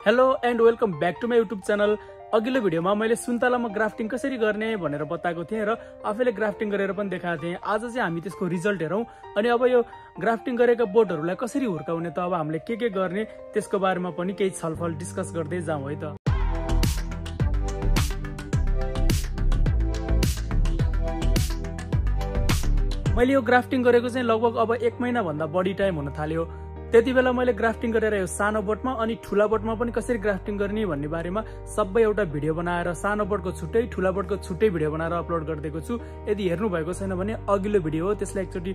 Hello and welcome back to my YouTube channel. अघिल्लो भिडियोमा मैले सुन्तलामा ग्राफ्टिङ कसरी गर्ने भनेर बताएको थिएँ र आफैले ग्राफ्टिङ गरेर पनि देखाएको थिएँ। आज चाहिँ हामी त्यसको रिजल्ट हेरौँ अनि अब यो ग्राफ्टिङ गरेका बोटहरूलाई कसरी हुर्काउने त अब हामीले के गर्ने त्यसको बारेमा पनि केही छलफल डिस्कस गर्दै जाउँ है त। मैले यो ग्राफ्टिङ गरेको चाहिँ लगभग अब 1 महिना भन्दा बढी टाइम हुन थाल्यो। त्यति बेला मैले ग्राफ्टिङ गरेर यो सानो बोटमा अनि ठुला बोटमा पनि कसरी ग्राफ्टिङ गर्ने भन्ने बारेमा सबै एउटा भिडियो बनाएर सानो बोटको छुट्टै ठुला बोटको छुट्टै भिडियो बनाएर अपलोड गरिदिएको छु। यदि हेर्नु भएको छैन भने अघिल्लो भिडियो हो, त्यसलाई एकचोटि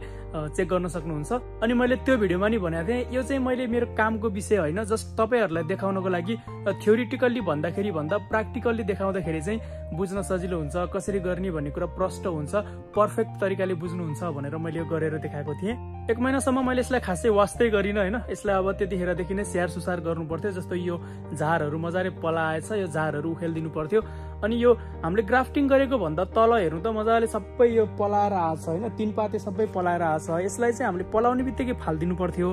चेक गर्न सक्नुहुन्छ। अनि मैले त्यो भिडियोमा नि भनेको थिएँ यो चाहिँ मैले मेरो कामको विषय होइन, जस्ट तपाईहरुलाई देखाउनको लागि थ्योरिटिकल्ली भन्दाखेरि भन्दा प्र्याक्टिकल्ली देखाउँदाखेरि चाहिँ बुझ्न सजिलो हुन्छ, कसरी गर्ने भन्ने कुरा प्रष्ट हुन्छ, पर्फेक्ट तरिकाले बुझ्नुहुन्छ भनेर मैले यो गरेर देखाएको थिएँ। 1 महिनासम्म मैले यसलाई खासै वास्तै गरिन हैन। यसलाई अब त्यतिखेरदेखि नै स्याहार सुसार गर्नु पर्थ्यो। जस्तो यो झारहरू मजाले पलाएछ, यो झारहरू उखेल्दिनु पर्थ्यो। अनि यो हामीले ग्राफ्टिङ गरेको भन्दा तल हेर्नु त मजाले सबै यो पलाएर आछ हैन, 3 पाते सबै पलाएर आछ। यसलाई चाहिँ हामीले पलाउने बित्तिकै फाल्दिनु पर्थ्यो।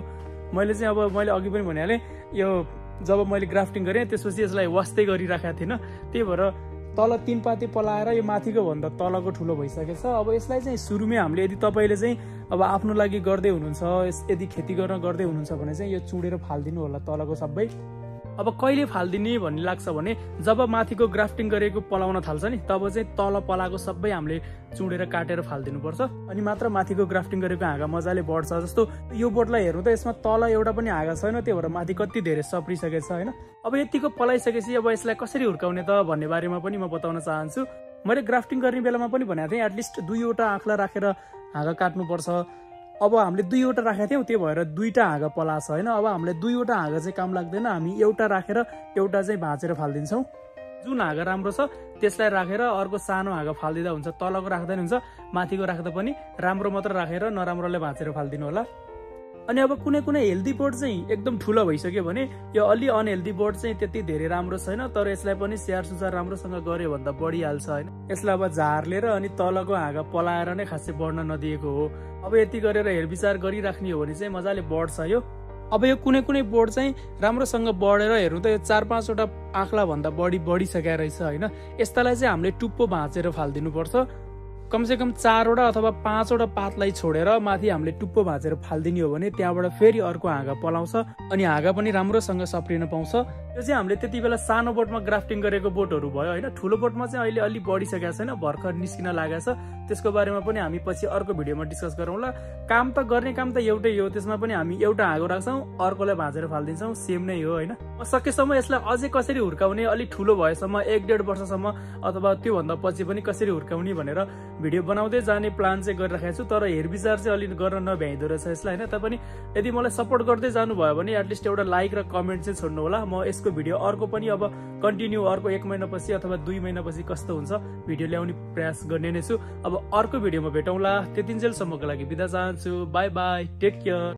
मैले अघि पनि भनिहालेँ, यो जब मैले ग्राफ्टिङ गरेँ त्यसपछि यसलाई वास्तै गरिराखेको थिएन, त्यही भएर तल 3 पाते पलाएर यो माथिको भन्दा तलको ठुलो भइसकेछ। अब यसलाई चाहिँ सुरुमै हामीले यदि तपाईले चाहिँ अब आफ्नो लागि गर्दै हुनुहुन्छ, यदि खेती गर्न गर्दै हुनुहुन्छ भने चाहिँ यो चुडेर फाल्दिनु होला तलको सबै। अब कहिले फाल्दिने भन्ने लाग्छ भने जब माथिको ग्राफ्टिङ गरेको पलाउन थाल्छ नि, तब चाहिँ तल पलाएको सबै हामीले चुडेर काटेर फाल्दिनु पर्छ। अनि मात्र माथिको ग्राफ्टिङ गरेको हाँगा मजाले बढ्छ। जस्तो यो बोटलाई हेर्नु त यसमा तल एउटा पनि हाँगा छैन, त्यही भएर माथि कति धेरै सप्रिसकेछ हैन। अब यतिको पलाइसकेपछि अब यसलाई कसरी हुर्काउने त भन्ने बारेमा पनि म बताउन चाहन्छु। मैले ग्राफ्टिङ गर्ने बेलामा पनि भनेको थिएँ एटलिस्ट 2वटा आँखला राखेर हाँगा काट्नुपर्छ। अब हामीले 2वटा राखेको थियौँ, त्यो भएर 2टा हाँगा पलाछ हैन। अब हामीले 2वटा हाँगा चाहिँ काम लाग्दैन, हामी एउटा राखेर एउटा चाहिँ भाँचेर फाल्दिन्छौँ। जुन हाँगा राम्रो छ त्यसलाई राखेर अर्को सानो हाँगा फाल्दिँदा हुन्छ, तलको राख्दा नि हुन्छ, माथिको राख्दा पनि राम्रो मात्र राखेर नराम्रोलाई भाँचेर फाल्दिनु होला। अनि अब कुनै हेल्दी बोट चाहिँ एकदम ठुलो भइसक्यो भने यो अलि अनहेल्दी बोट चाहिँ त्यति धेरै राम्रो छैन, तर यसलाई पनि स्याहार सुसार राम्रोसँग गर्यो भन्दा बढिहाल्छ हैन। यसलाई अब झार्लेर अनि तलको हाँगा पलाएर नै खासै बढ्न नदिएको हो। अब यति गरेर हेरविचार गरिराख्ने हो भने चाहिँ मजाले बढ्छ यो। अब यो कुनै बोट चाहिँ राम्रोसँग बढेर हेर्नु त यो 4-5 वटा आँखला भन्दा बढिसकेको रहेछ हैन। यस्तालाई चाहिँ हामीले टुप्पो भाँचेर फाल्दिनु पर्छ। कमसेकम 4 वटा अथवा 5 वटा पातलाई छोडेर माथि हामीले टुप्पो भाँचेर फाल्दिने हो भने त्यहाँबाट फेरि अर्को हाँगा पलाउँछ अनि हाँगा पनि राम्रोसँग सप्रिन पाउँछ। यो चाहिँ हामीले त्यति बेला सानो बोटमा ग्राफ्टिङ गरेको बोटहरू भयो हैन। ठुलो बोटमा चाहिँ अहिले अलि बढिसकेको छैन, भर्खर निस्किन लागेको छ। त्यसको बारेमा पनि हामी पछि अर्को भिडियोमा डिस्कस गरौँला। काम त गर्ने काम त एउटै हो, त्यसमा पनि हामी एउटा हाँगो राख्छौँ, अर्कोलाई भाँचेर फाल्दिन्छौँ, सेम नै हो हैन। सकेसम्म यसलाई अझै कसरी हुर्काउने, अलि ठुलो भएसम्म 1-1.5 वर्षसम्म अथवा त्योभन्दा पछि पनि कसरी हुर्काउने भनेर भिडियो बनाउँदै जाने प्लान चाहिँ गरिराखेको छु। तर हेरविचार चाहिँ अलि गर्न नभ्याइदो रहेछ यसलाई हैन। तपाईँ यदि मलाई सपोर्ट गर्दै जानुभयो भने एटलिस्ट एउटा लाइक र कमेन्ट चाहिँ छोड्नु होला। म यसको भिडियो अर्को पनि अब कन्टिन्यू अर्को 1 महिनापछि अथवा 2 महिनापछि कस्तो हुन्छ भिडियो ल्याउने प्रयास गर्ने नै छु। अब अर्को भिडियोमा भेटौँला, त्यतिन्जेलसम्मको लागि बिदा चाहन्छु। Bye bye, take care.